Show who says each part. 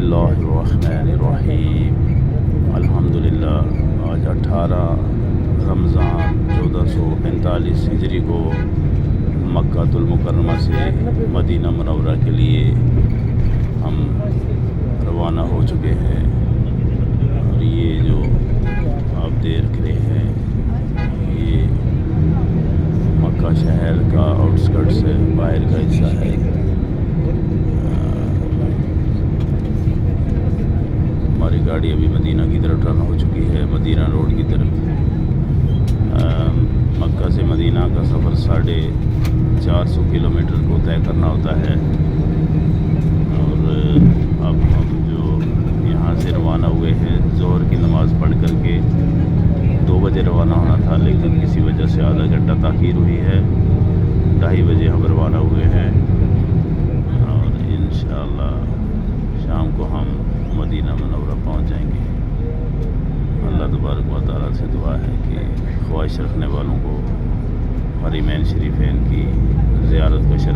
Speaker 1: اللہ الرحمن الرحیم۔ الحمدللہ آج 18 رمضان 1445 ہجری کو مکہ المکرمہ سے مدینہ منورہ کے لیے ہم روانہ ہو چکے ہیں، اور یہ جو آپ دیکھ رہے ہیں یہ مکہ شہر کا آؤٹسکرٹس ہے، باہر کا حصہ ہے۔ ہماری گاڑی ابھی مدینہ کی طرف روانہ ہو چکی ہے، مدینہ روڈ کی طرف۔ مکہ سے مدینہ کا سفر 450 کلومیٹر کو طے کرنا ہوتا ہے، اور اب ہم جو یہاں سے روانہ ہوئے ہیں ظہر کی نماز پڑھ کر کے 2 بجے روانہ ہونا تھا، لیکن کسی وجہ سے آدھا گھنٹہ تاخیر ہوئی ہے، 2:30 بجے ہم روانہ ہوئے ہیں، اور انشاءاللہ شام کو ہم مدینہ منورہ پہنچ جائیں گے۔ اللہ تبارک و تعالیٰ سے دعا ہے کہ خواہش رکھنے والوں کو حرمین شریفین کی زیارت کا شرف